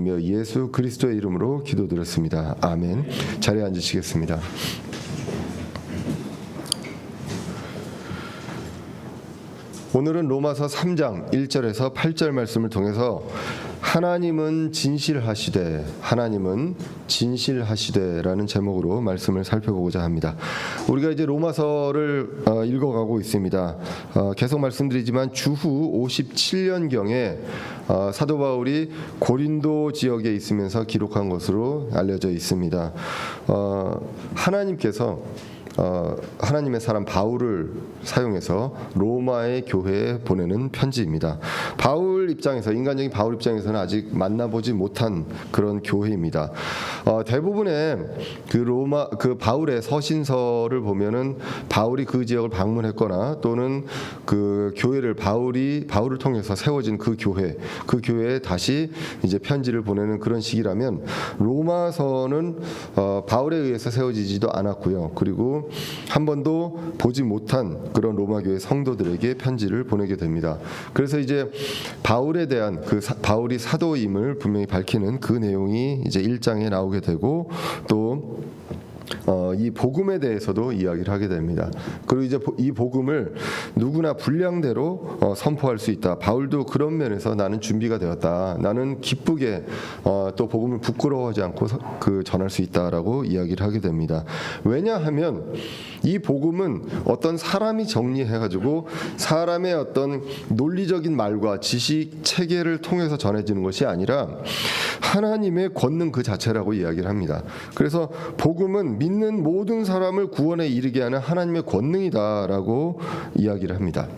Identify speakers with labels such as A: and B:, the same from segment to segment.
A: 예수 그리스도의 이름으로 기도드렸습니다. 아멘. 자리에 앉으시겠습니다. 오늘은 로마서 3장 1절에서 8절 말씀을 통해서 하나님은 진실하시되라는 제목으로 말씀을 살펴보고자 합니다. 우리가 이제 로마서를 읽어가고 있습니다. 계속 말씀드리지만 주후 57년경에 사도 바울이 고린도 지역에 있으면서 기록한 것으로 알려져 있습니다. 하나님께서 하나님의 사람 바울을 사용해서 로마의 교회에 보내는 편지입니다. 바울 입장에서, 인간적인 바울 입장에서는 아직 만나보지 못한 그런 교회입니다. 대부분의 그 바울의 서신서를 보면은 바울이 그 지역을 방문했거나 또는 그 교회를 바울을 통해서 세워진 그 교회에 다시 이제 편지를 보내는 그런 식이라면, 로마서는 바울에 의해서 세워지지도 않았고요. 그리고 한 번도 보지 못한 그런 로마 교회 성도들에게 편지를 보내게 됩니다. 그래서 이제 바울에 대한 바울이 사도임을 분명히 밝히는 그 내용이 이제 1장에 나오게 되고, 또 이 복음에 대해서도 이야기를 하게 됩니다. 그리고 이제 이 복음을 누구나 분량대로 선포할 수 있다. 바울도 그런 면에서 나는 준비가 되었다. 나는 기쁘게 또 복음을 부끄러워하지 않고 전할 수 있다라고 이야기를 하게 됩니다. 왜냐하면 이 복음은 어떤 사람이 정리해가지고 사람의 어떤 논리적인 말과 지식 체계를 통해서 전해지는 것이 아니라 하나님의 권능 그 자체라고 이야기를 합니다. 그래서 복음은 믿는 모든 사람을 구원에 이르게 하는 하나님의 권능이다라고 이야기를 합니다.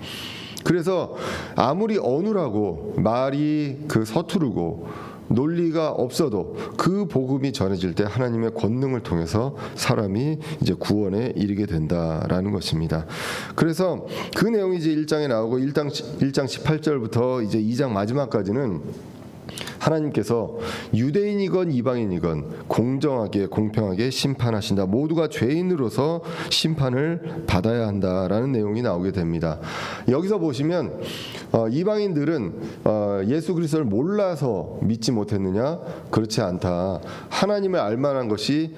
A: 그래서 아무리 어눌하고 말이 서투르고 논리가 없어도 그 복음이 전해질 때 하나님의 권능을 통해서 사람이 이제 구원에 이르게 된다라는 것입니다. 그래서 그 내용이 이제 1장에 나오고 1장 18절부터 이제 2장 마지막까지는 하나님께서 유대인이건 이방인이건 공정하게 공평하게 심판하신다. 모두가 죄인으로서 심판을 받아야 한다라는 내용이 나오게 됩니다. 여기서 보시면 이방인들은 예수 그리스도를 몰라서 믿지 못했느냐? 그렇지 않다. 하나님을 알만한 것이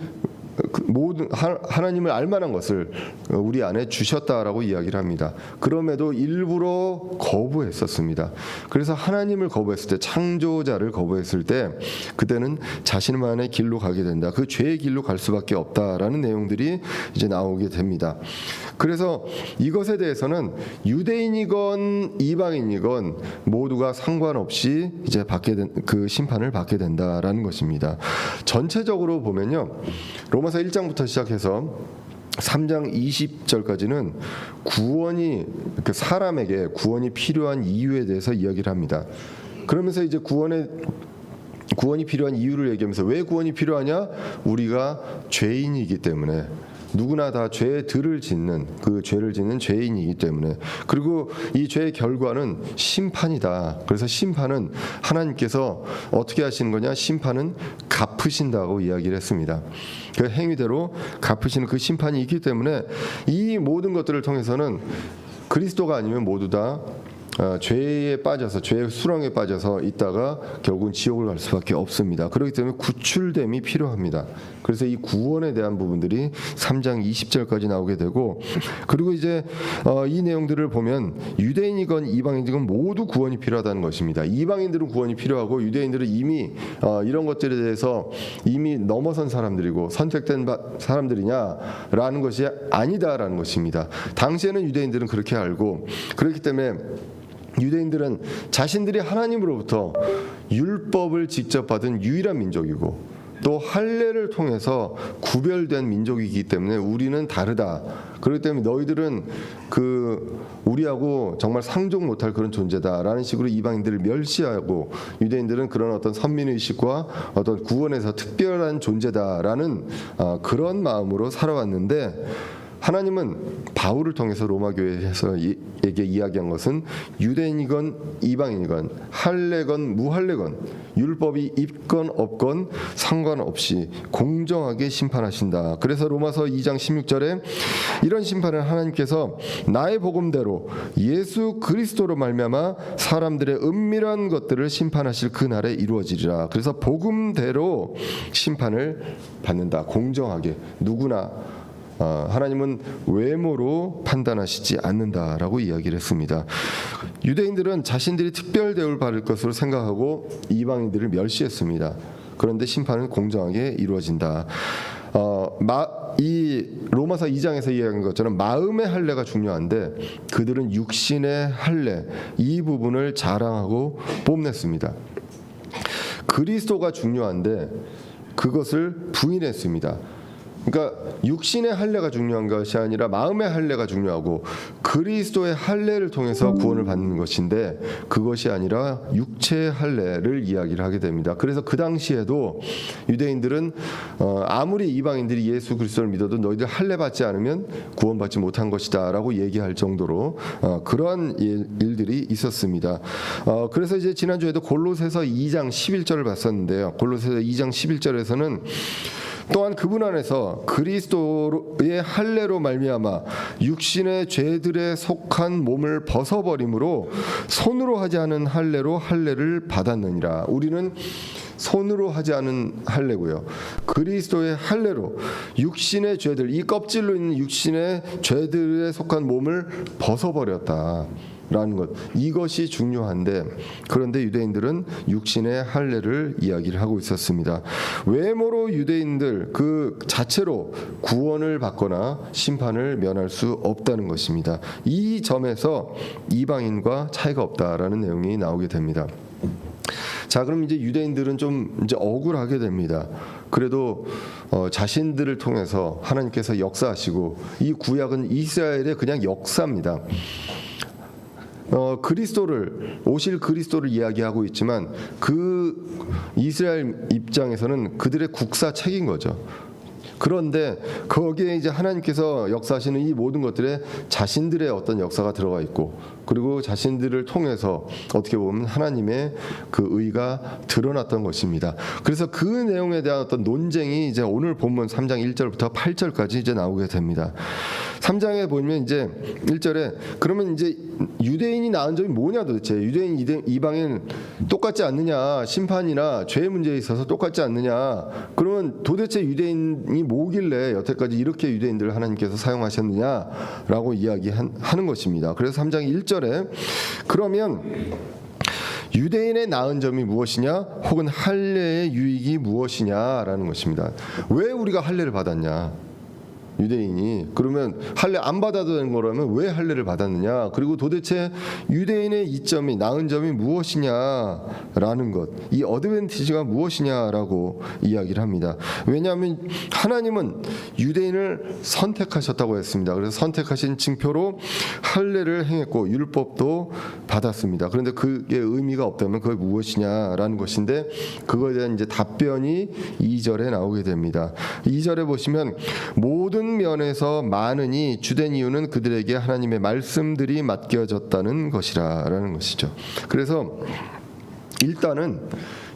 A: 모든 하나님을 알만한 것을 우리 안에 주셨다라고 이야기를 합니다. 그럼에도 일부러 거부했었습니다. 그래서 하나님을 거부했을 때, 창조자를 거부했을 때 그때는 자신만의 길로 가게 된다. 그 죄의 길로 갈 수밖에 없다라는 내용들이 이제 나오게 됩니다. 그래서 이것에 대해서는 유대인이건 이방인이건 모두가 상관없이 이제 그 심판을 받게 된다라는 것입니다. 전체적으로 보면요, 로마서 1장부터 시작해서 3장 20절까지는 사람에게 구원이 필요한 이유에 대해서 이야기를 합니다. 그러면서 이제 구원이 필요한 이유를 얘기하면서, 왜 구원이 필요하냐? 우리가 죄인이기 때문에, 누구나 다 죄를 짓는 죄인이기 때문에, 그리고 이 죄의 결과는 심판이다. 그래서 심판은 하나님께서 어떻게 하시는 거냐? 심판은 갚으신다고 이야기를 했습니다. 그 행위대로 갚으시는 그 심판이 있기 때문에 이 모든 것들을 통해서는 그리스도가 아니면 모두 다 죄에 빠져서, 죄의 수렁에 빠져서 있다가 결국은 지옥을 갈 수밖에 없습니다. 그렇기 때문에 구출됨이 필요합니다. 그래서 이 구원에 대한 부분들이 3장 20절까지 나오게 되고, 그리고 이제 이 내용들을 보면 유대인이건 이방인이건 모두 구원이 필요하다는 것입니다. 이방인들은 구원이 필요하고 유대인들은 이미 이런 것들에 대해서 이미 넘어선 사람들이고 선택된 사람들이냐라는 것이 아니다라는 것입니다. 당시에는 유대인들은 그렇게 알고, 그렇기 때문에 유대인들은 자신들이 하나님으로부터 율법을 직접 받은 유일한 민족이고, 또 할례를 통해서 구별된 민족이기 때문에 우리는 다르다. 그렇기 때문에 너희들은 우리하고 정말 상종 못할 그런 존재다라는 식으로 이방인들을 멸시하고, 유대인들은 그런 어떤 선민의식과 어떤 구원에서 특별한 존재다라는 그런 마음으로 살아왔는데, 하나님은 바울을 통해서 로마 교회에게 이야기한 것은 유대인이건 이방인이건 할례건 무할례건 율법이 있건 없건 상관없이 공정하게 심판하신다. 그래서 로마서 2장 16절에 이런 심판을 하나님께서 나의 복음대로 예수 그리스도로 말미암아 사람들의 은밀한 것들을 심판하실 그 날에 이루어지리라. 그래서 복음대로 심판을 받는다. 공정하게 누구나 하나님은 외모로 판단하시지 않는다라고 이야기를 했습니다. 유대인들은 자신들이 특별 대우를 받을 것으로 생각하고 이방인들을 멸시했습니다. 그런데 심판은 공정하게 이루어진다. 이 로마서 2장에서 이야기한 것처럼 마음의 할례가 중요한데 그들은 육신의 할례 이 부분을 자랑하고 뽐냈습니다. 그리스도가 중요한데 그것을 부인했습니다. 그러니까 육신의 할례가 중요한 것이 아니라 마음의 할례가 중요하고 그리스도의 할례를 통해서 구원을 받는 것인데 그것이 아니라 육체의 할례를 이야기를 하게 됩니다. 그래서 그 당시에도 유대인들은 아무리 이방인들이 예수 그리스도를 믿어도 너희들 할례 받지 않으면 구원받지 못한 것이다라고 얘기할 정도로 그러한 일들이 있었습니다. 그래서 이제 지난주에도 골로새서 2장 11절을 봤었는데요. 골로새서 2장 11절에서는 또한 그분 안에서 그리스도의 할례로 말미암아 육신의 죄들에 속한 몸을 벗어버림으로 손으로 하지 않은 할례로 할례를 받았느니라. 우리는 손으로 하지 않은 할례고요. 그리스도의 할례로 육신의 죄들, 이 껍질로 있는 육신의 죄들에 속한 몸을 벗어버렸다. 라는 것, 이것이 중요한데 그런데 유대인들은 육신의 할례를 이야기를 하고 있었습니다. 외모로 유대인들 그 자체로 구원을 받거나 심판을 면할 수 없다는 것입니다. 이 점에서 이방인과 차이가 없다라는 내용이 나오게 됩니다. 자, 그럼 이제 유대인들은 좀 이제 억울하게 됩니다. 그래도 자신들을 통해서 하나님께서 역사하시고 이 구약은 이스라엘의 그냥 역사입니다. 오실 그리스도를 이야기하고 있지만 그 이스라엘 입장에서는 그들의 국사책인 거죠. 그런데 거기에 이제 하나님께서 역사하시는 이 모든 것들에 자신들의 어떤 역사가 들어가 있고 그리고 자신들을 통해서 어떻게 보면 하나님의 그 의가 드러났던 것입니다. 그래서 그 내용에 대한 어떤 논쟁이 이제 오늘 본문 3장 1절부터 8절까지 이제 나오게 됩니다. 3장에 보면 이제 1절에 그러면 이제 유대인이 낳은 점이 뭐냐 도대체 유대인 이방인 똑같지 않느냐 심판이나 죄의 문제에 있어서 똑같지 않느냐 그러면 도대체 유대인이 뭐길래 여태까지 이렇게 유대인들을 하나님께서 사용하셨느냐라고 이야기하는 것입니다. 그래서 3장 1절에 그러면 유대인의 나은 점이 무엇이냐 혹은 할례의 유익이 무엇이냐라는 것입니다. 왜 우리가 할례를 받았냐 유대인이 그러면 할례 안 받아도 되는 거라면 왜 할례를 받았느냐 그리고 도대체 유대인의 이점이 나은 점이 무엇이냐라는 것 이 어드밴티지가 무엇이냐라고 이야기를 합니다. 왜냐하면 하나님은 유대인을 선택하셨다고 했습니다. 그래서 선택하신 징표로 할례를 행했고 율법도 받았습니다. 그런데 그게 의미가 없다면 그게 무엇이냐라는 것인데 그거에 대한 이제 답변이 2절에 나오게 됩니다. 2절에 보시면 모든 면에서 많으니 주된 이유는 그들에게 하나님의 말씀들이 맡겨졌다는 것이라는 것이죠. 그래서 일단은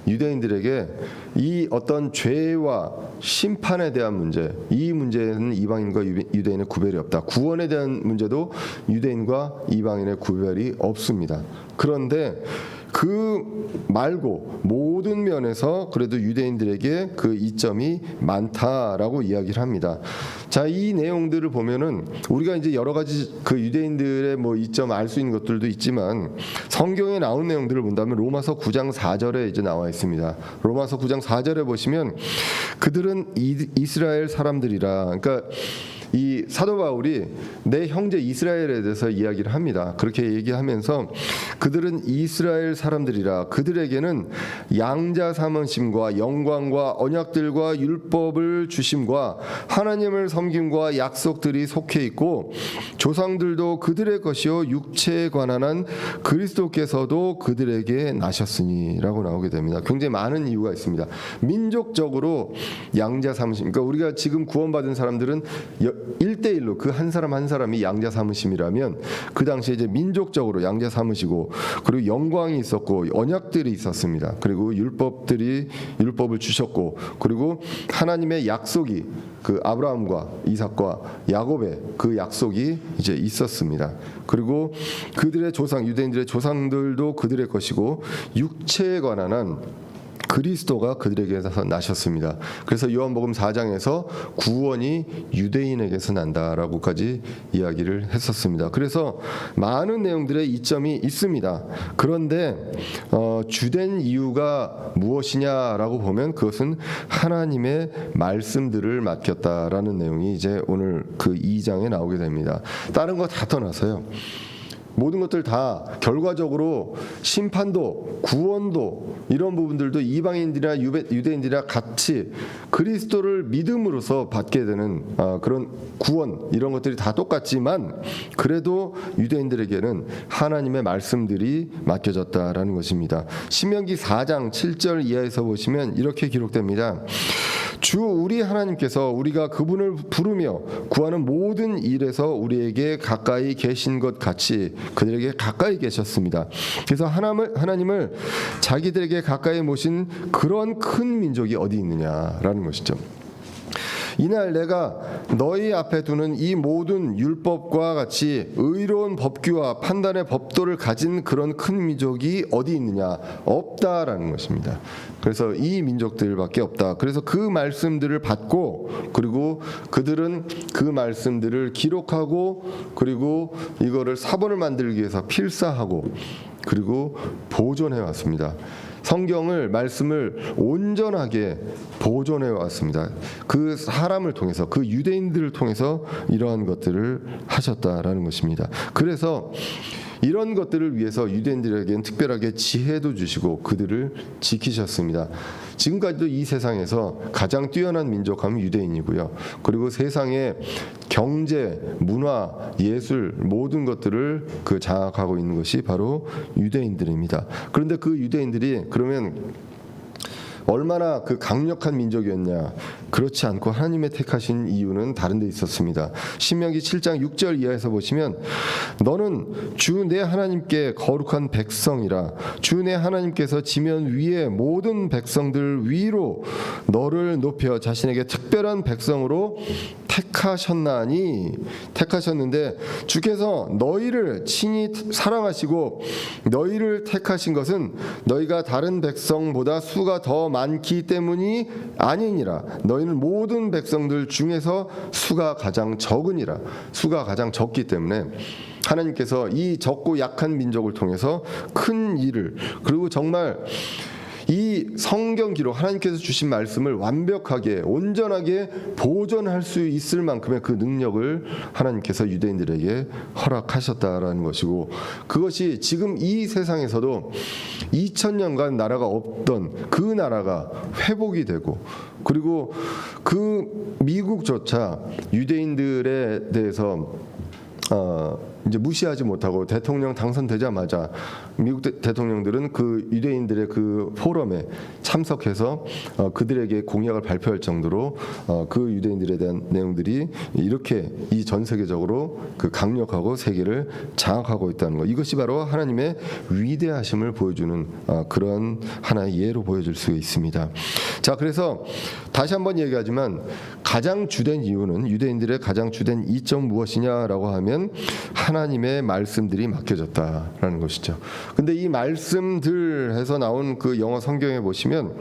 A: 유대인들에게 이 어떤 죄와 심판에 대한 문제, 이 문제는 이방인과 유대인의 구별이 없다. 구원에 대한 문제도 유대인과 이방인의 구별이 없습니다. 그런데 그 말고 모든 면에서 그래도 유대인들에게 그 이점이 많다라고 이야기를 합니다. 자, 이 내용들을 보면은 우리가 이제 여러 가지 그 유대인들의 뭐 이점 알 수 있는 것들도 있지만 성경에 나온 내용들을 본다면 로마서 9장 4절에 이제 나와 있습니다. 로마서 9장 4절에 보시면 그들은 이스라엘 사람들이라 그러니까 이 사도 바울이 내 형제 이스라엘에 대해서 이야기를 합니다. 그렇게 얘기하면서 그들은 이스라엘 사람들이라 그들에게는 양자 삼으심과 영광과 언약들과 율법을 주심과 하나님을 섬김과 약속들이 속해 있고 조상들도 그들의 것이요 육체에 관한 한 그리스도께서도 그들에게 나셨으니라고 나오게 됩니다. 굉장히 많은 이유가 있습니다. 민족적으로 양자 삼으심 그러니까 우리가 지금 구원받은 사람들은 1대 1대1로 그 한 사람 한 사람이 양자 삼으심이라면 그 당시에 이제 민족적으로 양자 삼으시고 그리고 영광이 있었고 언약들이 있었습니다. 그리고 율법을 주셨고 그리고 하나님의 약속이 그 아브라함과 이삭과 야곱의 그 약속이 이제 있었습니다. 그리고 그들의 조상 유대인들의 조상들도 그들의 것이고 육체에 관한 한 그리스도가 그들에게서 나셨습니다. 그래서 요한복음 4장에서 구원이 유대인에게서 난다라고까지 이야기를 했었습니다. 그래서 많은 내용들의 이점이 있습니다. 그런데 주된 이유가 무엇이냐라고 보면 그것은 하나님의 말씀들을 맡겼다라는 내용이 이제 오늘 그 2장에 나오게 됩니다. 다른 거 다 떠나서요. 모든 것들 다 결과적으로 심판도 구원도 이런 부분들도 이방인들이나 유대인들이나 같이 그리스도를 믿음으로써 받게 되는 그런 구원 이런 것들이 다 똑같지만 그래도 유대인들에게는 하나님의 말씀들이 맡겨졌다라는 것입니다. 신명기 4장 7절 이하에서 보시면 이렇게 기록됩니다. 주 우리 하나님께서 우리가 그분을 부르며 구하는 모든 일에서 우리에게 가까이 계신 것 같이 그들에게 가까이 계셨습니다. 그래서 하나님을 자기들에게 가까이 모신 그런 큰 민족이 어디 있느냐라는 것이죠. 이날 내가 너희 앞에 두는 이 모든 율법과 같이 의로운 법규와 판단의 법도를 가진 그런 큰 민족이 어디 있느냐? 없다라는 것입니다. 그래서 이 민족들밖에 없다. 그래서 그 말씀들을 받고 그리고 그들은 그 말씀들을 기록하고 그리고 이거를 사본을 만들기 위해서 필사하고 그리고 보존해 왔습니다. 성경을 말씀을 온전하게 보존해 왔습니다. 그 사람을 통해서 그 유대인들을 통해서 이러한 것들을 하셨다라는 것입니다. 그래서 이런 것들을 위해서 유대인들에게는 특별하게 지혜도 주시고 그들을 지키셨습니다. 지금까지도 이 세상에서 가장 뛰어난 민족하면 유대인이고요. 그리고 세상의 경제, 문화, 예술 모든 것들을 그 장악하고 있는 것이 바로 유대인들입니다. 그런데 그 유대인들이 그러면 얼마나 그 강력한 민족이었냐? 그렇지 않고 하나님의 택하신 이유는 다른 데 있었습니다. 신명기 7장 6절 이하에서 보시면 너는 주 내 하나님께 거룩한 백성이라 주 내 하나님께서 지면 위에 모든 백성들 위로 너를 높여 자신에게 특별한 백성으로 택하셨는데 주께서 너희를 친히 사랑하시고 너희를 택하신 것은 너희가 다른 백성보다 수가 더 많기 때문이 아니니라. 너희는 모든 백성들 중에서 수가 가장 적으니라. 수가 가장 적기 때문에 하나님께서 이 적고 약한 민족을 통해서 큰 일을 그리고 정말 이 성경 기록 하나님께서 주신 말씀을 완벽하게 온전하게 보존할 수 있을 만큼의 그 능력을 하나님께서 유대인들에게 허락하셨다라는 것이고 그것이 지금 이 세상에서도 2000년간 나라가 없던 그 나라가 회복이 되고 그리고 그 미국조차 유대인들에 대해서 이제 무시하지 못하고 대통령 당선되자마자 미국 대통령들은 그 유대인들의 그 포럼에 참석해서 그들에게 공약을 발표할 정도로 그 유대인들에 대한 내용들이 이렇게 이 전 세계적으로 그 강력하고 세계를 장악하고 있다는 것 이것이 바로 하나님의 위대하심을 보여주는 그런 하나의 예로 보여줄 수 있습니다. 자, 그래서 다시 한번 얘기하지만 가장 주된 이유는 유대인들의 가장 주된 이점 무엇이냐라고 하면 하나님의 말씀들이 맡겨졌다라는 것이죠. 근데 이 말씀들에서 나온 그 영어 성경에 보시면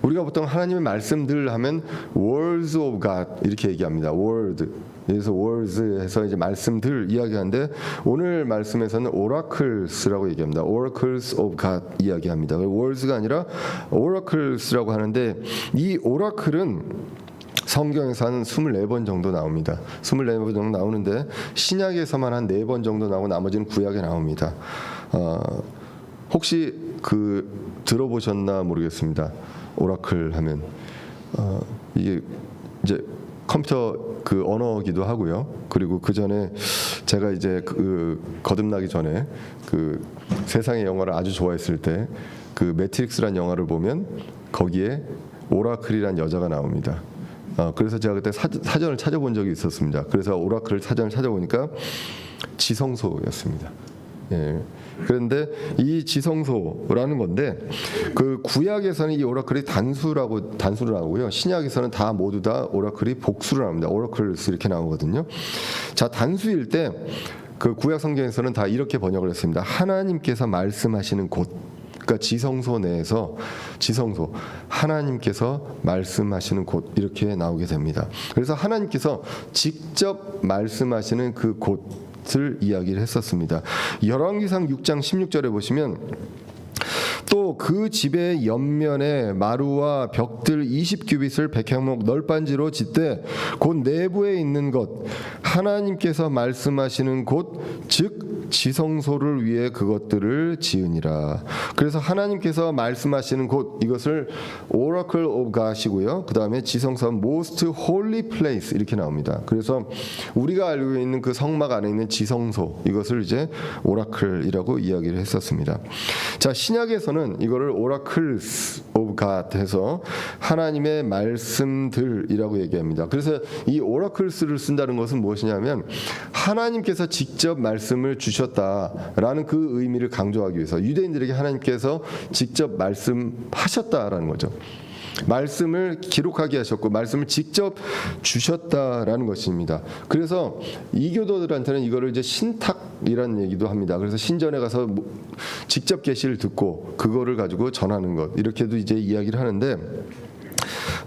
A: 우리가 보통 하나님의 말씀들 하면 words of God 이렇게 얘기합니다. word. 그래서 words 해서 이제 말씀들 이야기하는데 오늘 말씀에서는 oracles라고 얘기합니다. oracles of God 이야기합니다. words가 아니라 oracles라고 하는데 이 oracle은 성경에서 한 24번 정도 나옵니다. 24번 정도 나오는데 신약에서만 한 4번 정도 나오고 나머지는 구약에 나옵니다. 혹시 그 들어보셨나 모르겠습니다. 오라클 하면 이게 이제 컴퓨터 그 언어기도 하고요. 그리고 그 전에 제가 이제 그 거듭나기 전에 그 세상의 영화를 아주 좋아했을 때 그 매트릭스란 영화를 보면 거기에 오라클이란 여자가 나옵니다. 그래서 제가 그때 사전을 찾아본 적이 있었습니다. 그래서 오라클 사전을 찾아보니까 지성소였습니다. 예. 그런데 이 지성소라는 건데 그 구약에서는 이 오라클이 단수를 나오고요. 신약에서는 다 모두 다 오라클이 복수를 합니다. 오라클스 이렇게 나오거든요. 자, 단수일 때 그 구약 성경에서는 다 이렇게 번역을 했습니다. 하나님께서 말씀하시는 곳. 그러니까 지성소 내에서 지성소 하나님께서 말씀하시는 곳 이렇게 나오게 됩니다. 그래서 하나님께서 직접 말씀하시는 그 곳을 이야기를 했었습니다. 열왕기상 6장 16절에 보시면 또 그 집의 옆면에 마루와 벽들 20규빗을 백향목 널빤지로 짓되 곧 내부에 있는 것 하나님께서 말씀하시는 곳 즉 지성소를 위해 그것들을 지으니라. 그래서 하나님께서 말씀하시는 곳 이것을 Oracle of God이고요. 그 다음에 지성소 Most Holy Place 이렇게 나옵니다. 그래서 우리가 알고 있는 그 성막 안에 있는 지성소 이것을 이제 오라클이라고 이야기를 했었습니다. 자, 신약에서는 이거를 Oracles of God 해서 하나님의 말씀들이라고 얘기합니다. 그래서 이 Oracles를 쓴다는 것은 무엇이냐면 하나님께서 직접 말씀을 주셨다라는 그 의미를 강조하기 위해서 유대인들에게 하나님께서 직접 말씀하셨다라는 거죠. 말씀을 기록하게 하셨고 말씀을 직접 주셨다라는 것입니다. 그래서 이교도들한테는 이거를 이제 신탁이라는 얘기도 합니다. 그래서 신전에 가서 직접 계시를 듣고 그거를 가지고 전하는 것 이렇게도 이제 이야기를 하는데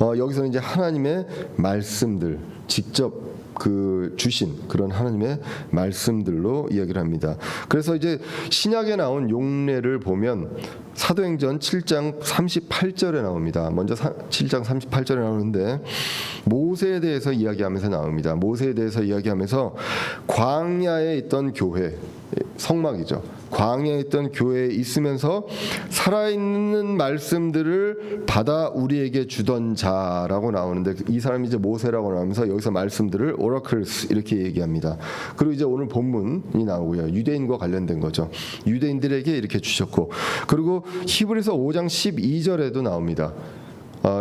A: 여기서는 이제 하나님의 말씀들 직접 그 주신 그런 하나님의 말씀들로 이야기를 합니다. 그래서 이제 신약에 나온 용례를 보면 사도행전 7장 38절에 나옵니다. 먼저 7장 38절에 나오는데 모세에 대해서 이야기하면서 나옵니다. 모세에 대해서 이야기하면서 광야에 있던 교회 성막이죠. 광야에 있던 교회에 있으면서 살아있는 말씀들을 받아 우리에게 주던 자라고 나오는데 이 사람이 이제 모세라고 나오면서 여기서 말씀들을 오라클스 이렇게 얘기합니다. 그리고 이제 오늘 본문이 나오고요. 유대인과 관련된 거죠. 유대인들에게 이렇게 주셨고 그리고 히브리서 5장 12절에도 나옵니다.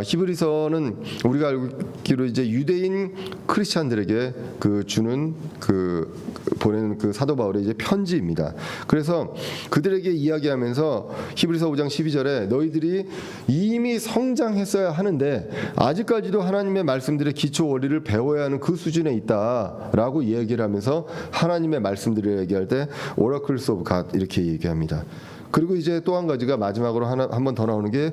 A: 히브리서는 우리가 알기로 이제 유대인 크리스찬들에게 그 주는 그 보내는 그 사도 바울의 이제 편지입니다. 그래서 그들에게 이야기하면서 히브리서 5장 12절에 너희들이 이미 성장했어야 하는데 아직까지도 하나님의 말씀들의 기초 원리를 배워야 하는 그 수준에 있다라고 이야기를 하면서 하나님의 말씀들을 얘기할 때 Oracles of God 이렇게 얘기합니다. 그리고 이제 또 한 가지가 마지막으로 한 번 더 나오는 게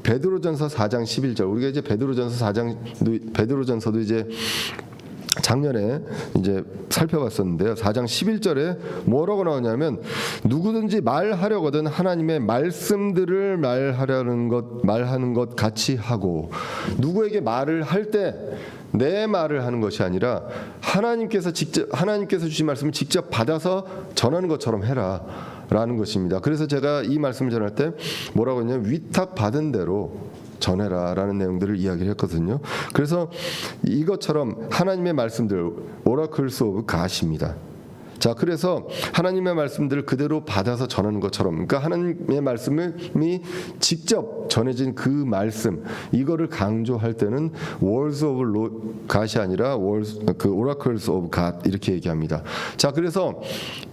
A: 베드로전서 4장 11절. 우리가 이제 베드로전서도 이제 작년에 이제 살펴봤었는데요. 4장 11절에 뭐라고 나오냐면 누구든지 말하려거든 하나님의 말씀들을 말하는 것 같이 하고 누구에게 말을 할 때 내 말을 하는 것이 아니라 하나님께서 주신 말씀을 직접 받아서 전하는 것처럼 해라. 라는 것입니다. 그래서 제가 이 말씀을 전할 때 뭐라고 했냐면 위탁 받은 대로 전해라 라는 내용들을 이야기를 했거든요. 그래서 이것처럼 하나님의 말씀들 Oracles of God입니다. 자, 그래서 하나님의 말씀들을 그대로 받아서 전하는 것처럼 그러니까 하나님의 말씀이 직접 전해진 그 말씀 이거를 강조할 때는 Words of God이 아니라 Oracles of God 이렇게 얘기합니다. 자, 그래서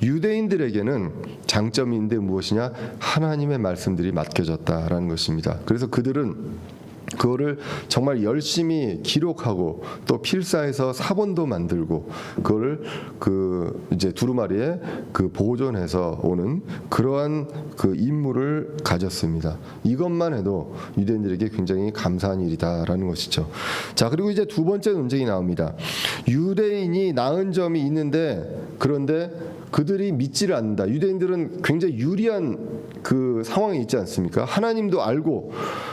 A: 유대인들에게는 장점인데 무엇이냐? 하나님의 말씀들이 맡겨졌다라는 것입니다. 그래서 그들은 그거를 정말 열심히 기록하고 또 필사해서 사본도 만들고 그거를 그 이제 두루마리에 그 보존해서 오는 그러한 그 임무를 가졌습니다. 이것만 해도 유대인들에게 굉장히 감사한 일이다라는 것이죠. 자, 그리고 이제 두 번째 논쟁이 나옵니다. 유대인이 나은 점이 있는데 그런데 그들이 믿지를 않는다. 유대인들은 굉장히 유리한 그 상황에 있지 않습니까? 하나님도 알고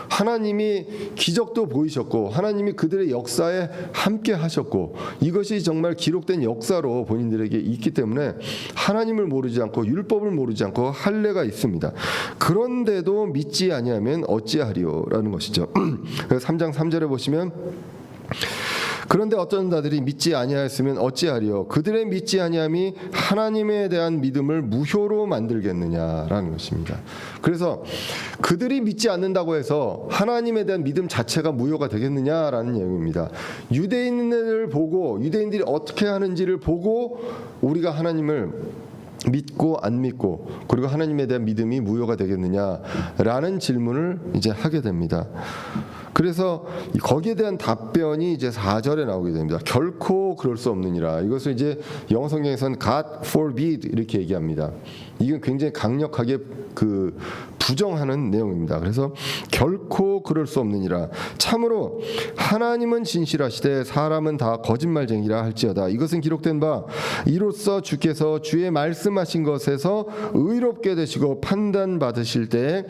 A: 하나님이 기적도 보이셨고 하나님이 그들의 역사에 함께 하셨고 이것이 정말 기록된 역사로 본인들에게 있기 때문에 하나님을 모르지 않고 율법을 모르지 않고 할례가 있습니다. 그런데도 믿지 아니하면 어찌하리요라는 것이죠. 그래서 3장 3절에 보시면 그런데 어떤 자들이 믿지 아니하였으면 어찌하리요? 그들의 믿지 아니함이 하나님에 대한 믿음을 무효로 만들겠느냐라는 것입니다. 그래서 그들이 믿지 않는다고 해서 하나님에 대한 믿음 자체가 무효가 되겠느냐라는 내용입니다. 유대인을 보고 유대인들이 어떻게 하는지를 보고 우리가 하나님을 믿고 안 믿고 그리고 하나님에 대한 믿음이 무효가 되겠느냐라는 질문을 이제 하게 됩니다. 그래서 거기에 대한 답변이 이제 4절에 나오게 됩니다. 결코 그럴 수 없느니라. 이것을 이제 영어 성경에서는 God forbid 이렇게 얘기합니다. 이건 굉장히 강력하게 그 부정하는 내용입니다. 그래서 결코 그럴 수 없느니라. 참으로 하나님은 진실하시되 사람은 다 거짓말쟁이라 할지어다. 이것은 기록된 바 이로써 주께서 주의 말씀하신 것에서 의롭게 되시고 판단 받으실 때에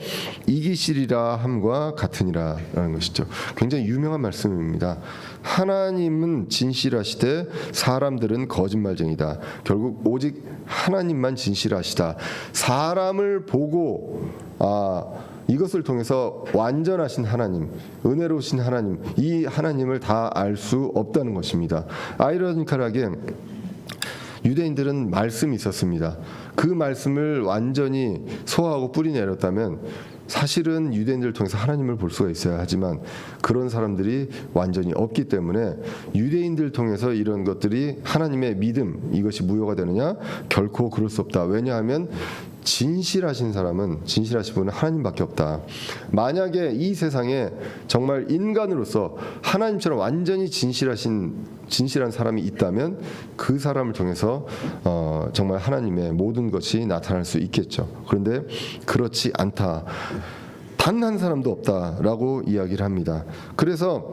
A: 이기시리라 함과 같으니라 라는 것이죠. 굉장히 유명한 말씀입니다. 하나님은 진실하시되 사람들은 거짓말쟁이다. 결국 오직 하나님만 진실하시다. 사람을 보고 이것을 통해서 완전하신 하나님, 은혜로우신 하나님, 이 하나님을 다 알 수 없다는 것입니다. 아이러니컬하게 유대인들은 말씀이 있었습니다. 그 말씀을 완전히 소화하고 뿌리내렸다면 사실은 유대인들을 통해서 하나님을 볼 수가 있어야 하지만 그런 사람들이 완전히 없기 때문에 유대인들을 통해서 이런 것들이 하나님의 믿음 이것이 무효가 되느냐? 결코 그럴 수 없다. 왜냐하면 진실하신 분은 하나님밖에 없다. 만약에 이 세상에 정말 인간으로서 하나님처럼 완전히 진실한 사람이 있다면 그 사람을 통해서 정말 하나님의 모든 것이 나타날 수 있겠죠. 그런데 그렇지 않다. 단 한 사람도 없다라고 이야기를 합니다. 그래서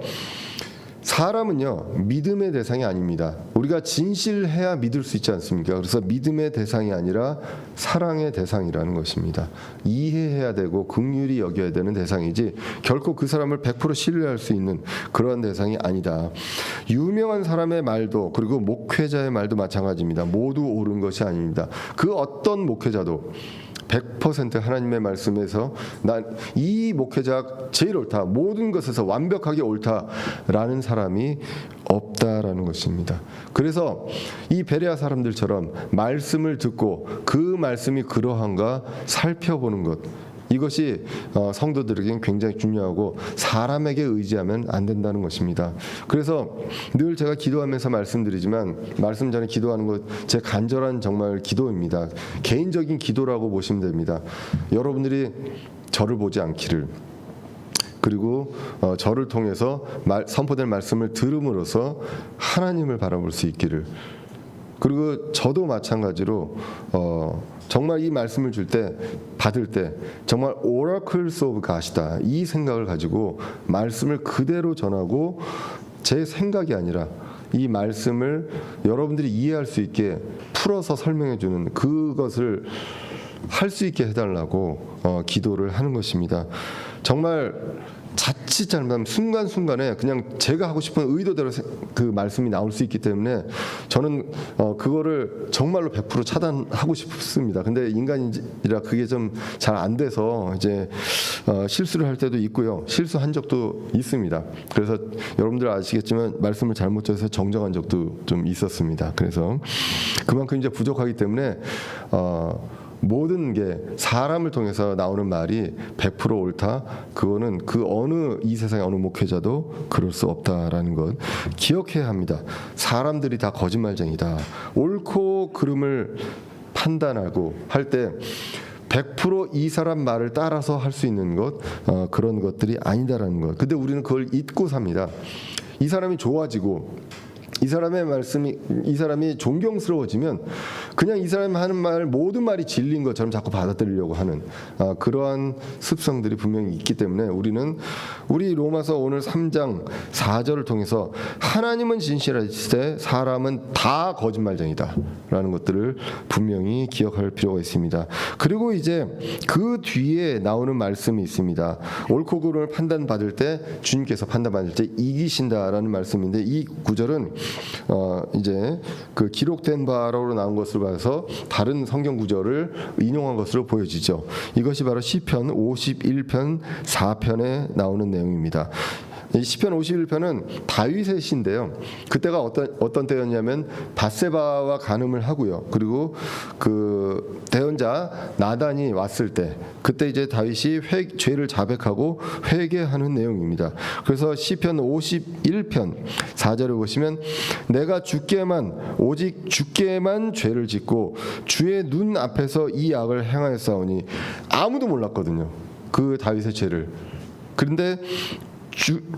A: 사람은요 믿음의 대상이 아닙니다. 우리가 진실해야 믿을 수 있지 않습니까? 그래서 믿음의 대상이 아니라 사랑의 대상이라는 것입니다. 이해해야 되고 긍휼히 여겨야 되는 대상이지 결코 그 사람을 100% 신뢰할 수 있는 그런 대상이 아니다. 유명한 사람의 말도 그리고 목회자의 말도 마찬가지입니다. 모두 옳은 것이 아닙니다. 그 어떤 목회자도 100% 하나님의 말씀에서 난 이 목회자가 제일 옳다, 모든 것에서 완벽하게 옳다라는 사람이 없다라는 것입니다. 그래서 이 베레아 사람들처럼 말씀을 듣고 그 말씀이 그러한가 살펴보는 것, 이것이 성도들에게는 굉장히 중요하고 사람에게 의지하면 안 된다는 것입니다. 그래서 늘 제가 기도하면서 말씀드리지만 말씀 전에 기도하는 것 제 간절한 정말 기도입니다. 개인적인 기도라고 보시면 됩니다. 여러분들이 저를 보지 않기를, 그리고 저를 통해서 선포될 말씀을 들음으로써 하나님을 바라볼 수 있기를, 그리고 저도 마찬가지로 정말 이 말씀을 받을 때 정말 Oracles of God이다 이 생각을 가지고 말씀을 그대로 전하고 제 생각이 아니라 이 말씀을 여러분들이 이해할 수 있게 풀어서 설명해 주는 그것을 할 수 있게 해달라고 기도를 하는 것입니다. 정말 자칫 잘못하면 순간순간에 그냥 제가 하고 싶은 의도대로 그 말씀이 나올 수 있기 때문에 저는 그거를 정말로 100% 차단하고 싶습니다. 근데 인간이라 그게 좀 잘 안 돼서 이제 실수를 할 때도 있고요. 실수한 적도 있습니다. 그래서 여러분들 아시겠지만 말씀을 잘못 줘서 정정한 적도 좀 있었습니다. 그래서 그만큼 이제 부족하기 때문에 모든 게 사람을 통해서 나오는 말이 100% 옳다, 그거는 이 세상의 어느 목회자도 그럴 수 없다라는 것 기억해야 합니다. 사람들이 다 거짓말쟁이다. 옳고 그름을 판단하고 할 때 100% 이 사람 말을 따라서 할 수 있는 것, 그런 것들이 아니다라는 것. 근데 우리는 그걸 잊고 삽니다. 이 사람이 좋아지고 이 사람이 존경스러워지면 그냥 이 사람이 하는 말 모든 말이 진리인 것처럼 자꾸 받아들이려고 하는 그러한 습성들이 분명히 있기 때문에 우리 로마서 오늘 3장 4절을 통해서 하나님은 진실하시되 사람은 다 거짓말쟁이다라는 것들을 분명히 기억할 필요가 있습니다. 그리고 이제 그 뒤에 나오는 말씀이 있습니다. 옳고 그름을 판단받을 때 주님께서 판단받을 때 이기신다라는 말씀인데, 이 구절은 이제 그 기록된 바로 나온 것을 봐서 다른 성경 구절을 인용한 것으로 보여지죠. 이것이 바로 시편 51편 4편에 나오는 내용입니다. 이 시편 51편은 다윗의 시인데요. 그때가 어떤 때였냐면 밧세바와 간음을 하고요. 그리고 그 대언자 나단이 왔을 때 그때 이제 다윗이 죄를 자백하고 회개하는 내용입니다. 그래서 시편 51편 4절을 보시면 내가 오직 주께만 죄를 짓고 주의 눈 앞에서 이 악을 행하였사오니 아무도 몰랐거든요. 그 다윗의 죄를. 그런데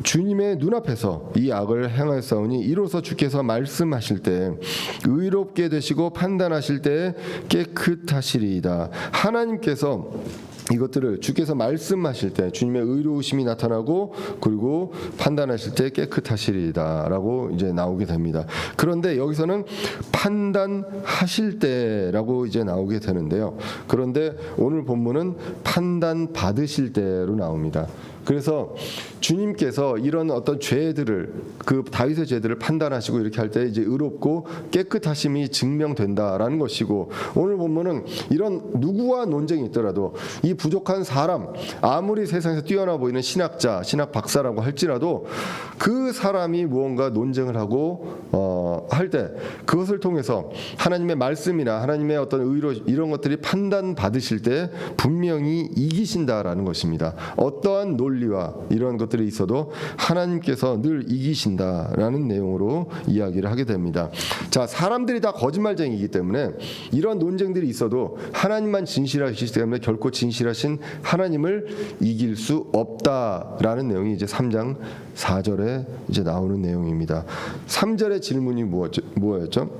A: 주님의 눈앞에서 이 악을 행하였사오니 이로써 주께서 말씀하실 때 의롭게 되시고 판단하실 때 깨끗하시리이다. 하나님께서 이것들을 주께서 말씀하실 때 주님의 의로우심이 나타나고 그리고 판단하실 때 깨끗하시리이다라고 이제 나오게 됩니다. 그런데 여기서는 판단하실 때라고 이제 나오게 되는데요. 그런데 오늘 본문은 판단 받으실 때로 나옵니다. 그래서 주님께서 이런 어떤 죄들을 그 다윗의 죄들을 판단하시고 이렇게 할 때 이제 의롭고 깨끗하심이 증명된다라는 것이고 오늘 본문은 이런 누구와 논쟁이 있더라도 이 부족한 사람 아무리 세상에서 뛰어나 보이는 신학자, 신학 박사라고 할지라도 그 사람이 무언가 논쟁을 하고 할 때 그것을 통해서 하나님의 말씀이나 하나님의 어떤 의로 이런 것들이 판단 받으실 때 분명히 이기신다라는 것입니다. 어떠한 논리와 이런 것들이 있어도 하나님께서 늘 이기신다라는 내용으로 이야기를 하게 됩니다. 자, 사람들이 다 거짓말쟁이기 때문에 이런 논쟁들이 있어도 하나님만 진실하시기 때문에 결코 진실하신 하나님을 이길 수 없다라는 내용이 이제 3장 4절에 이제 나오는 내용입니다. 3절의 질문이 뭐였죠?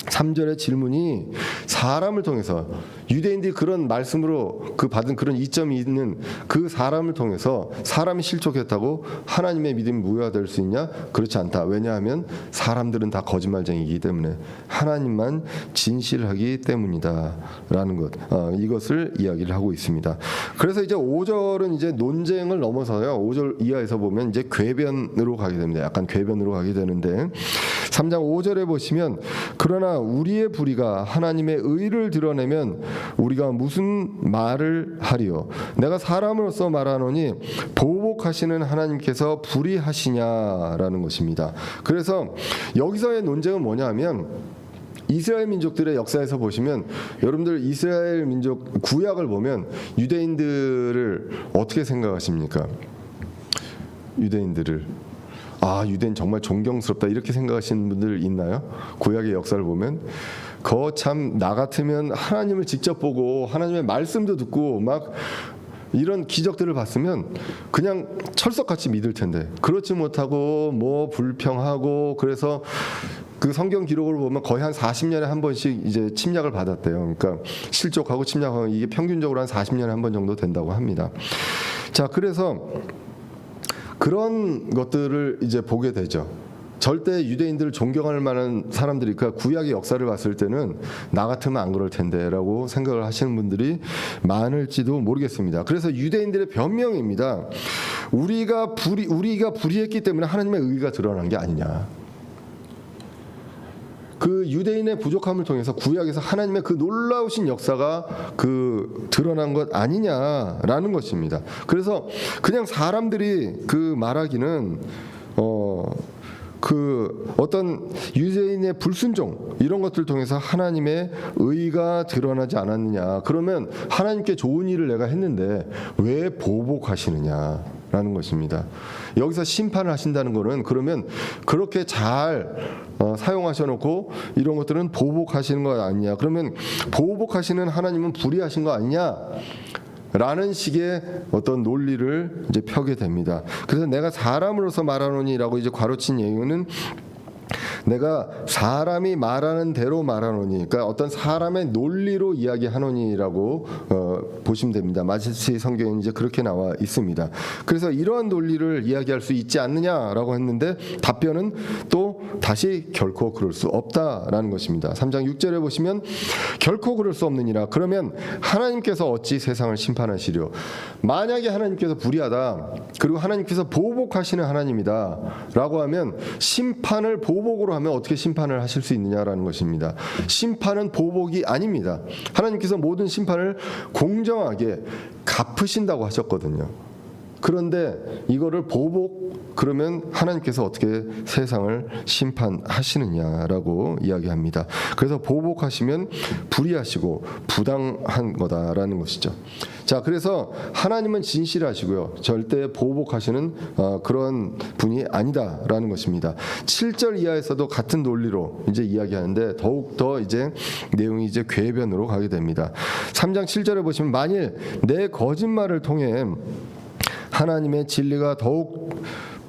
A: 3절의 질문이 사람을 통해서 유대인들이 그런 말씀으로 그 받은 그런 이점이 있는 그 사람을 통해서 사람이 실족했다고 하나님의 믿음이 무효화될 수 있냐? 그렇지 않다. 왜냐하면 사람들은 다 거짓말쟁이기 때문에 하나님만 진실하기 때문이다라는 것 이것을 이야기를 하고 있습니다. 그래서 이제 5절은 이제 논쟁을 넘어서요. 5절 이하에서 보면 이제 궤변으로 가게 됩니다. 약간 궤변으로 가게 되는데 3장 5절에 보시면 그러나 우리의 불의가 하나님의 의를 드러내면 우리가 무슨 말을 하리요? 내가 사람으로서 말하노니 보복하시는 하나님께서 불의하시냐라는 것입니다. 그래서 여기서의 논쟁은 뭐냐면 이스라엘 민족들의 역사에서 보시면 여러분들 이스라엘 민족 구약을 보면 유대인들을 어떻게 생각하십니까? 유대인들을 유대인 정말 존경스럽다 이렇게 생각하시는 분들 있나요? 구약의 역사를 보면 참 나 같으면 하나님을 직접 보고 하나님의 말씀도 듣고 막 이런 기적들을 봤으면 그냥 철석같이 믿을 텐데 그렇지 못하고 뭐 불평하고 그래서 그 성경 기록을 보면 거의 한 40년에 한 번씩 이제 침략을 받았대요. 그러니까 실족하고 침략하고 이게 평균적으로 한 40년에 한 번 정도 된다고 합니다. 자, 그래서 그런 것들을 이제 보게 되죠. 절대 유대인들을 존경할 만한 사람들이니까 구약의 역사를 봤을 때는 나 같으면 안 그럴 텐데라고 생각을 하시는 분들이 많을지도 모르겠습니다. 그래서 유대인들의 변명입니다. 우리가 불의했기 때문에 하나님의 의가 드러난 게 아니냐. 그 유대인의 부족함을 통해서 구약에서 하나님의 그 놀라우신 역사가 그 드러난 것 아니냐라는 것입니다. 그래서 그냥 사람들이 그 말하기는 그 어떤 유대인의 불순종 이런 것들을 통해서 하나님의 의가 드러나지 않았느냐. 그러면 하나님께 좋은 일을 내가 했는데 왜 보복하시느냐라는 것입니다. 여기서 심판을 하신다는 거는 그러면 그렇게 잘 사용하셔놓고 이런 것들은 보복하시는 거 아니냐. 그러면 보복하시는 하나님은 불의하신 거 아니냐. 라는 식의 어떤 논리를 이제 펴게 됩니다. 그래서 내가 사람으로서 말하노니라고 이제 괄호친 이유는 내가 사람이 말하는 대로 말하노니, 그러니까 어떤 사람의 논리로 이야기하노니라고 보시면 됩니다. 마치스 성경에 이제 그렇게 나와 있습니다. 그래서 이러한 논리를 이야기할 수 있지 않느냐라고 했는데 답변은 또 다시 결코 그럴 수 없다라는 것입니다. 3장 6절에 보시면 결코 그럴 수 없느니라. 그러면 하나님께서 어찌 세상을 심판하시려? 만약에 하나님께서 불의하다, 그리고 하나님께서 보복하시는 하나님이다라고 하면 심판을 보복으로 하면 어떻게 심판을 하실 수 있느냐라는 것입니다. 심판은 보복이 아닙니다. 하나님께서 모든 심판을 공정하게 갚으신다고 하셨거든요. 그런데 이거를 보복 그러면 하나님께서 어떻게 세상을 심판하시느냐라고 이야기합니다. 그래서 보복하시면 불의하시고 부당한 거다라는 것이죠. 자, 그래서 하나님은 진실하시고요, 절대 보복하시는 그런 분이 아니다라는 것입니다. 7절 이하에서도 같은 논리로 이제 이야기하는데 더욱 더 이제 내용이 이제 궤변으로 가게 됩니다. 3장 7절에 보시면 만일 내 거짓말을 통해 하나님의 진리가 더욱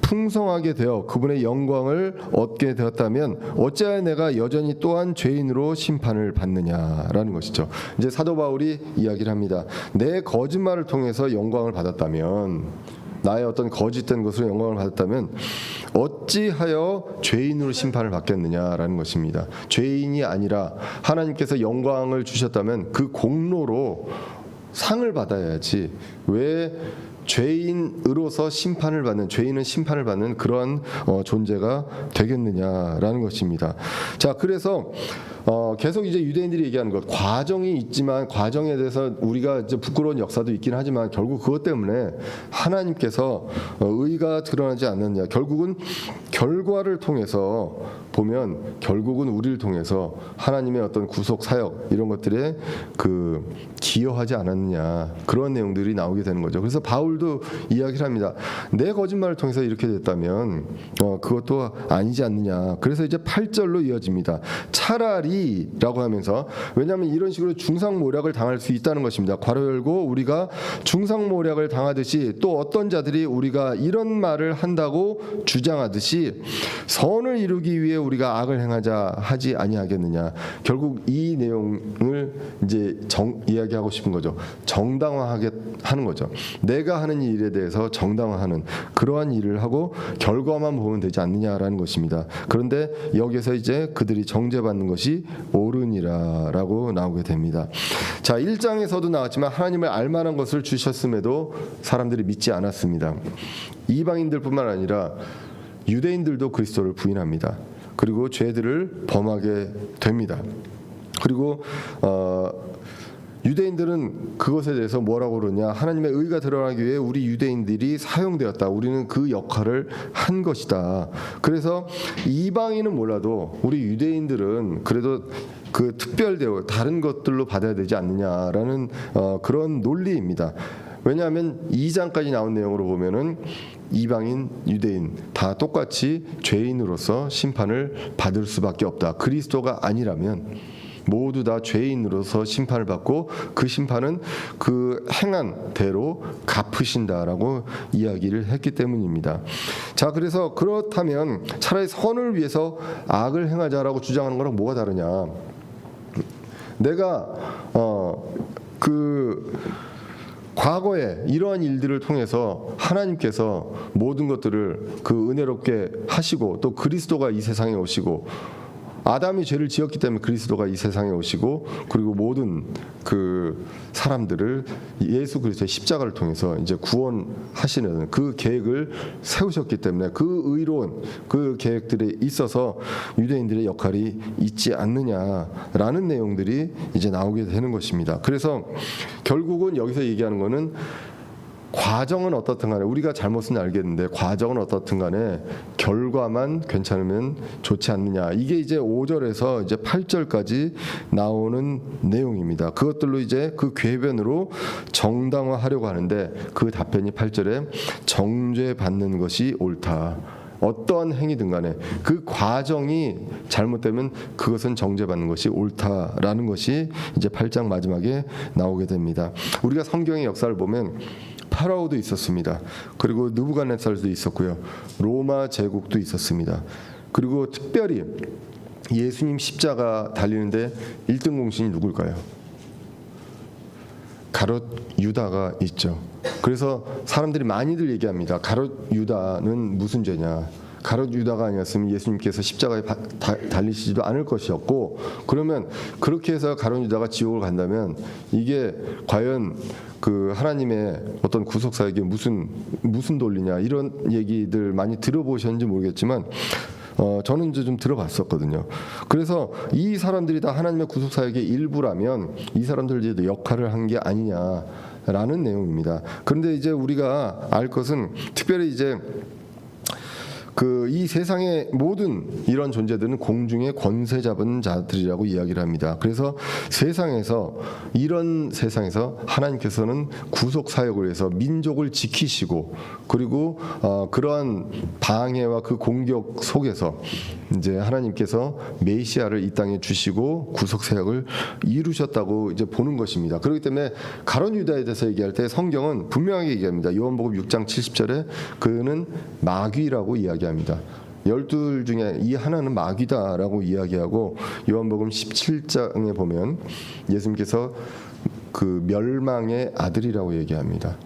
A: 풍성하게 되어 그분의 영광을 얻게 되었다면 어찌하여 내가 여전히 또한 죄인으로 심판을 받느냐라는 것이죠. 이제 사도 바울이 이야기를 합니다. 내 거짓말을 통해서 영광을 받았다면, 나의 어떤 거짓된 것으로 영광을 받았다면 어찌하여 죄인으로 심판을 받겠느냐라는 것입니다. 죄인이 아니라 하나님께서 영광을 주셨다면 그 공로로 상을 받아야지 왜 죄인으로서 심판을 받는, 죄인은 심판을 받는 그러한 존재가 되겠느냐라는 것입니다. 자, 그래서 계속 이제 유대인들이 얘기하는 것, 과정이 있지만 과정에 대해서 우리가 이제 부끄러운 역사도 있긴 하지만 결국 그것 때문에 하나님께서 의가 드러나지 않느냐, 결국은 결과를 통해서 보면 결국은 우리를 통해서 하나님의 어떤 구속 사역 이런 것들에 그 기여하지 않았느냐, 그런 내용들이 나오게 되는 거죠. 그래서 바울도 이야기를 합니다. 내 거짓말을 통해서 이렇게 됐다면 그것도 아니지 않느냐. 그래서 이제 8절로 이어집니다. 차라리라고 하면서, 왜냐하면 이런 식으로 중상모략을 당할 수 있다는 것입니다. 괄호 열고 우리가 중상모략을 당하듯이 또 어떤 자들이 우리가 이런 말을 한다고 주장하듯이 선을 이루기 위해 우리가 악을 행하자 하지 아니하겠느냐. 결국 이 내용을 이제 이야기하고 싶은 거죠. 정당화하게 하는 거죠. 내가 하는 일에 대해서 정당화하는 그러한 일을 하고 결과만 보면 되지 않느냐라는 것입니다. 그런데 여기서 이제 그들이 정죄받는 것이 옳으니라라고 나오게 됩니다. 자, 1장에서도 나왔지만 하나님을 알만한 것을 주셨음에도 사람들이 믿지 않았습니다. 이방인들뿐만 아니라 유대인들도 그리스도를 부인합니다. 그리고 죄들을 범하게 됩니다. 그리고 유대인들은 그것에 대해서 뭐라고 그러냐, 하나님의 의가 드러나기 위해 우리 유대인들이 사용되었다, 우리는 그 역할을 한 것이다. 그래서 이방인은 몰라도 우리 유대인들은 그래도 그 특별 대우, 다른 것들로 받아야 되지 않느냐라는 그런 논리입니다. 왜냐하면 2장까지 나온 내용으로 보면은 이방인, 유대인 다 똑같이 죄인으로서 심판을 받을 수밖에 없다. 그리스도가 아니라면 모두 다 죄인으로서 심판을 받고 그 심판은 그 행한 대로 갚으신다라고 이야기를 했기 때문입니다. 자, 그래서 그렇다면 차라리 선을 위해서 악을 행하자라고 주장하는 거랑 뭐가 다르냐. 내가 과거에 이러한 일들을 통해서 하나님께서 모든 것들을 그 은혜롭게 하시고 또 그리스도가 이 세상에 오시고, 아담이 죄를 지었기 때문에 그리스도가 이 세상에 오시고, 그리고 모든 그 사람들을 예수 그리스도의 십자가를 통해서 이제 구원하시는 그 계획을 세우셨기 때문에 그 의로운 그 계획들에 있어서 유대인들의 역할이 있지 않느냐라는 내용들이 이제 나오게 되는 것입니다. 그래서 결국은 여기서 얘기하는 거는 과정은 어떻든 간에 우리가 잘못은 알겠는데 과정은 어떻든 간에 결과만 괜찮으면 좋지 않느냐. 이게 이제 5절에서 이제 8절까지 나오는 내용입니다. 그것들로 이제 그 궤변으로 정당화하려고 하는데 그 답변이 8절에 정죄받는 것이 옳다. 어떠한 행위든 간에 그 과정이 잘못되면 그것은 정죄받는 것이 옳다라는 것이 이제 8장 마지막에 나오게 됩니다. 우리가 성경의 역사를 보면 파라오도 있었습니다. 그리고 느부갓네살도 있었고요. 로마 제국도 있었습니다. 그리고 특별히 예수님 십자가 달리는데 1등 공신이 누굴까요? 가롯 유다가 있죠. 그래서 사람들이 많이들 얘기합니다. 가롯 유다는 무슨 죄냐. 가롯 유다가 아니었으면 예수님께서 십자가에 달리시지도 않을 것이었고, 그러면 그렇게 해서 가롯 유다가 지옥을 간다면 이게 과연 그 하나님의 어떤 구속사에게 무슨 논리냐, 이런 얘기들 많이 들어보셨는지 모르겠지만 저는 이제 좀 들어봤었거든요. 그래서 이 사람들이 다 하나님의 구속사역의 일부라면 이 사람들도 역할을 한 게 아니냐. 라는 내용입니다. 그런데 이제 우리가 알 것은 특별히 이제 이 세상의 모든 이런 존재들은 공중의 권세 잡은 자들이라고 이야기를 합니다. 그래서 이런 세상에서 하나님께서는 구속 사역을 해서 민족을 지키시고 그리고 그러한 방해와 그 공격 속에서 이제 하나님께서 메시아를 이 땅에 주시고 구속 사역을 이루셨다고 이제 보는 것입니다. 그렇기 때문에 가룟 유다에 대해서 얘기할 때 성경은 분명하게 얘기합니다. 요한복음 6장 70절에 그는 마귀라고 이야기합니다. 12 중에 이 하나는 마귀다라고 이야기하고 요한복음 17장에 보면 예수님께서 그 멸망의 아들이라고 얘기합니다.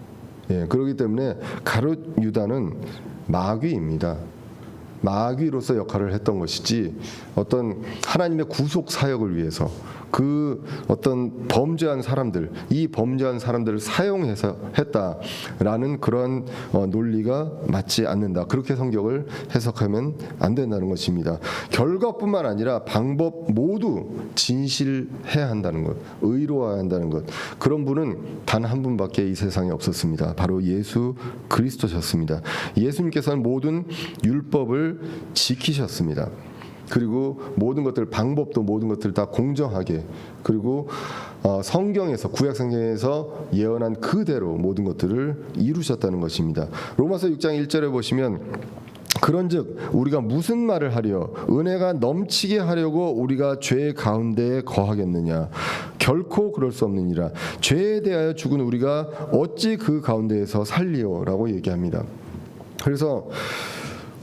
A: 예, 그렇기 때문에 가룟 유다는 마귀입니다. 마귀로서 역할을 했던 것이지 어떤 하나님의 구속 사역을 위해서 그 어떤 범죄한 사람들, 이 범죄한 사람들을 사용해서 했다라는 그런 논리가 맞지 않는다. 그렇게 성경을 해석하면 안 된다는 것입니다. 결과뿐만 아니라 방법 모두 진실해야 한다는 것, 의로워야 한다는 것. 그런 분은 단 한 분밖에 이 세상에 없었습니다. 바로 예수 그리스도셨습니다. 예수님께서는 모든 율법을 지키셨습니다. 그리고 모든 것들 방법도 모든 것들 다 공정하게 그리고 성경에서 구약 성경에서 예언한 그대로 모든 것들을 이루셨다는 것입니다. 로마서 6장 1절에 보시면 그런즉 우리가 무슨 말을 하려 은혜가 넘치게 하려고 우리가 죄 가운데에 거하겠느냐 결코 그럴 수 없느니라 죄에 대하여 죽은 우리가 어찌 그 가운데에서 살리오라고 얘기합니다. 그래서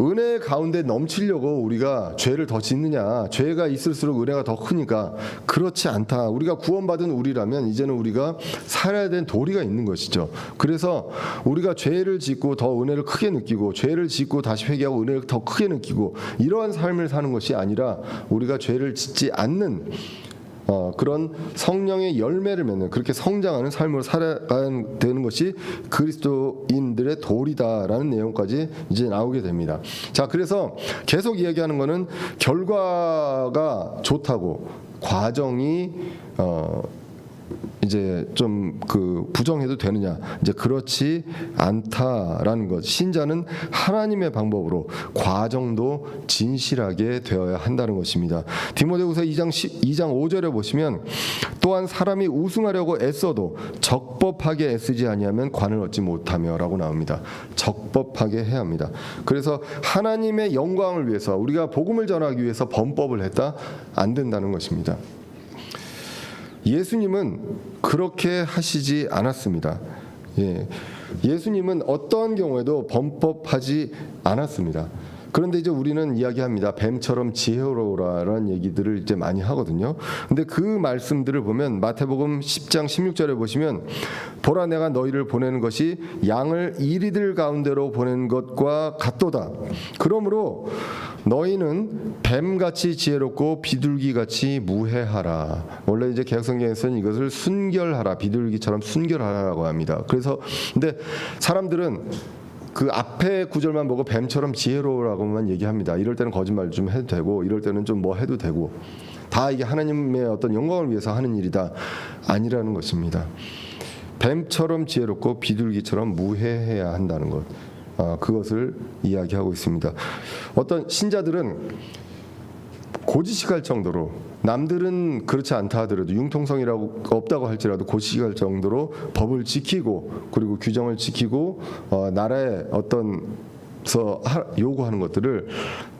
A: 은혜 가운데 넘치려고 우리가 죄를 더 짓느냐 죄가 있을수록 은혜가 더 크니까 그렇지 않다. 우리가 구원받은 우리라면 이제는 우리가 살아야 된 도리가 있는 것이죠. 그래서 우리가 죄를 짓고 더 은혜를 크게 느끼고 죄를 짓고 다시 회개하고 은혜를 더 크게 느끼고 이러한 삶을 사는 것이 아니라 우리가 죄를 짓지 않는 그런 성령의 열매를 맺는 그렇게 성장하는 삶으로 살아가야 되는 것이 그리스도인들의 도리다라는 내용까지 이제 나오게 됩니다. 자, 그래서 계속 이야기하는 것은 결과가 좋다고 과정이 이제 좀 부정해도 되느냐 이제 그렇지 않다라는 것. 신자는 하나님의 방법으로 과정도 진실하게 되어야 한다는 것입니다. 디모데후서 2장 5절에 보시면 또한 사람이 우승하려고 애써도 적법하게 애쓰지 아니하면 관을 얻지 못하며라고 나옵니다. 적법하게 해야 합니다. 그래서 하나님의 영광을 위해서 우리가 복음을 전하기 위해서 범법을 했다 안 된다는 것입니다. 예수님은 그렇게 하시지 않았습니다. 예수님은 어떠한 경우에도 범법하지 않았습니다. 그런데 이제 우리는 이야기합니다. 뱀처럼 지혜로우라라는 얘기들을 이제 많이 하거든요. 근데 그 말씀들을 보면 마태복음 10장 16절에 보시면 보라 내가 너희를 보내는 것이 양을 이리들 가운데로 보내는 것과 같도다. 그러므로 너희는 뱀같이 지혜롭고 비둘기같이 무해하라. 원래 이제 개혁성경에서는 이것을 순결하라, 비둘기처럼 순결하라고 합니다. 그래서 근데 사람들은 그 앞에 구절만 보고 뱀처럼 지혜로우라고만 얘기합니다. 이럴 때는 거짓말 좀 해도 되고 이럴 때는 좀 뭐 해도 되고 다 이게 하나님의 어떤 영광을 위해서 하는 일이다 아니라는 것입니다. 뱀처럼 지혜롭고 비둘기처럼 무해해야 한다는 것. 그것을 이야기하고 있습니다. 어떤 신자들은 고지식할 정도로 남들은 그렇지 않다 하더라도 융통성이라고 없다고 할지라도 고지식할 정도로 법을 지키고 그리고 규정을 지키고 나라의 어떤 요구하는 것들을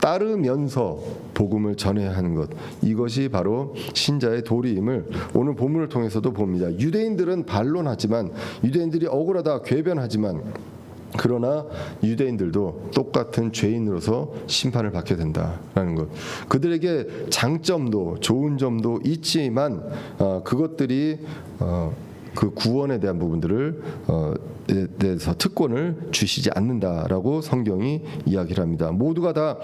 A: 따르면서 복음을 전해야 하는 것, 이것이 바로 신자의 도리임을 오늘 본문을 통해서도 봅니다. 유대인들은 반론하지만 유대인들이 억울하다 궤변하지만 그러나 유대인들도 똑같은 죄인으로서 심판을 받게 된다라는 것. 그들에게 장점도 좋은 점도 있지만 그것들이 그 구원에 대한 부분들을 대해서 특권을 주시지 않는다라고 성경이 이야기를 합니다. 모두가 다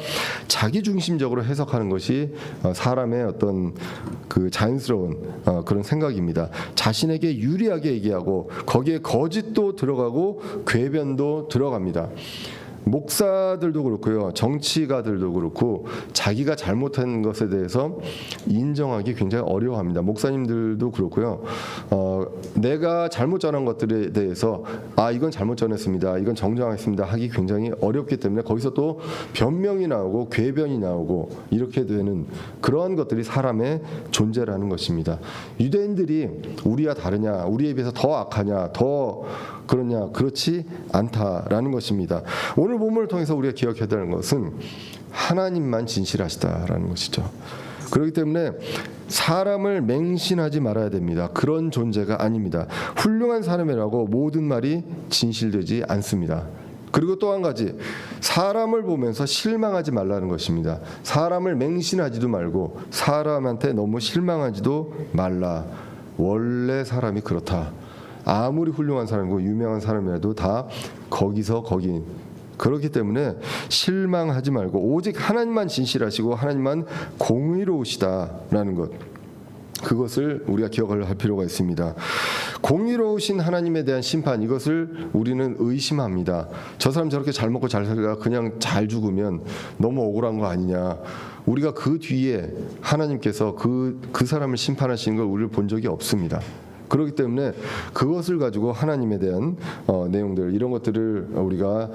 A: 자기 중심적으로 해석하는 것이 사람의 어떤 그 자연스러운 그런 생각입니다. 자신에게 유리하게 얘기하고 거기에 거짓도 들어가고 궤변도 들어갑니다. 목사들도 그렇고요, 정치가들도 그렇고 자기가 잘못한 것에 대해서 인정하기 굉장히 어려워합니다. 목사님들도 그렇고요. 내가 잘못 전한 것들에 대해서 이건 잘못 전했습니다, 이건 정정하겠습니다 하기 굉장히 어렵기 때문에 거기서 또 변명이 나오고 궤변이 나오고 이렇게 되는 그러한 것들이 사람의 존재라는 것입니다. 유대인들이 우리와 다르냐, 우리에 비해서 더 악하냐, 더 그러냐, 그렇지 않다라는 것입니다. 오늘 본문을 통해서 우리가 기억해야 되는 것은 하나님만 진실하시다라는 것이죠. 그렇기 때문에 사람을 맹신하지 말아야 됩니다. 그런 존재가 아닙니다. 훌륭한 사람이라고 모든 말이 진실되지 않습니다. 그리고 또 한 가지, 사람을 보면서 실망하지 말라는 것입니다. 사람을 맹신하지도 말고 사람한테 너무 실망하지도 말라. 원래 사람이 그렇다. 아무리 훌륭한 사람이고 유명한 사람이라도 다 거기서 거기. 그렇기 때문에 실망하지 말고 오직 하나님만 진실하시고 하나님만 공의로우시다라는 것, 그것을 우리가 기억을 할 필요가 있습니다. 공의로우신 하나님에 대한 심판, 이것을 우리는 의심합니다. 저 사람 저렇게 잘 먹고 잘 살다가 그냥 잘 죽으면 너무 억울한 거 아니냐. 우리가 그 뒤에 하나님께서 그 사람을 심판하시는 걸 우리를 본 적이 없습니다. 그렇기 때문에 그것을 가지고 하나님에 대한 내용들, 이런 것들을 우리가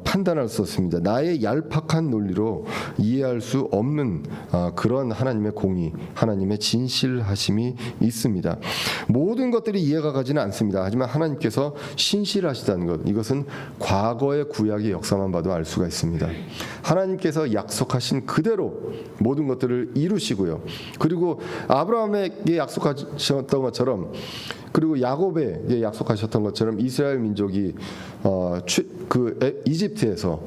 A: 판단할 수 없습니다. 나의 얄팍한 논리로 이해할 수 없는 그런 하나님의 공의, 하나님의 진실하심이 있습니다. 모든 것들이 이해가 가지는 않습니다. 하지만 하나님께서 신실하시다는 것, 이것은 과거의 구약의 역사만 봐도 알 수가 있습니다. 하나님께서 약속하신 그대로 모든 것들을 이루시고요. 그리고 아브라함에게 약속하셨던 것처럼, 그리고 야곱에게 약속하셨던 것처럼 이스라엘 민족이 이집트에서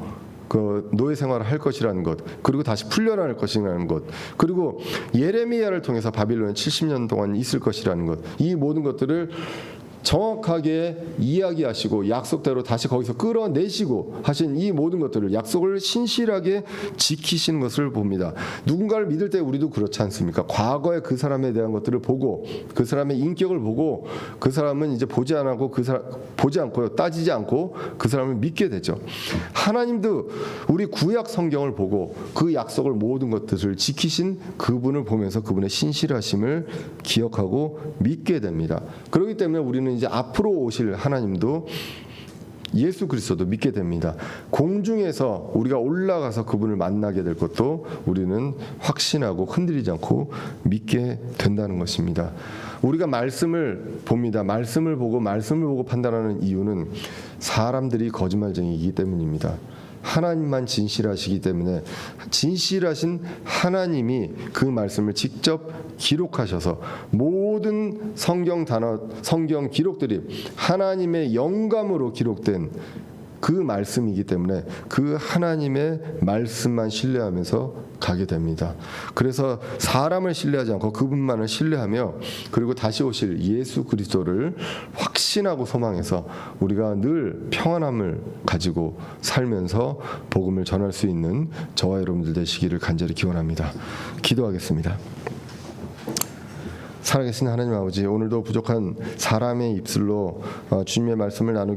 A: 그 노예 생활을 할 것이라는 것, 그리고 다시 풀려날 것이라는 것, 그리고 예레미야를 통해서 바빌론에 70년 동안 있을 것이라는 것, 이 모든 것들을 정확하게 이야기하시고 약속대로 다시 거기서 끌어내시고 하신 이 모든 것들을, 약속을 신실하게 지키시는 것을 봅니다. 누군가를 믿을 때 우리도 그렇지 않습니까? 과거에 그 사람에 대한 것들을 보고 그 사람의 인격을 보고 그 사람은 이제 보지 않고요, 따지지 않고 그 사람을 믿게 되죠. 하나님도 우리 구약 성경을 보고 그 약속을, 모든 것들을 지키신 그분을 보면서 그분의 신실하심을 기억하고 믿게 됩니다. 그렇기 때문에 우리는 이제 앞으로 오실 하나님도, 예수 그리스도도 믿게 됩니다. 공중에서 우리가 올라가서 그분을 만나게 될 것도 우리는 확신하고 흔들리지 않고 믿게 된다는 것입니다. 우리가 말씀을 봅니다. 말씀을 보고 판단하는 이유는 사람들이 거짓말쟁이이기 때문입니다. 하나님만 진실하시기 때문에, 진실하신 하나님이 그 말씀을 직접 기록하셔서 모든 성경 단어, 성경 기록들이 하나님의 영감으로 기록된 그 말씀이기 때문에 그 하나님의 말씀만 신뢰하면서 가게 됩니다. 그래서 사람을 신뢰하지 않고 그분만을 신뢰하며, 그리고 다시 오실 예수 그리스도를 확신하고 소망해서 우리가 늘 평안함을 가지고 살면서 복음을 전할 수 있는 저와 여러분들 되시기를 간절히 기원합니다. 기도하겠습니다. 살아계신 하나님 아버지, 오늘도 부족한 사람의 입술로 주님의 말씀을 나누게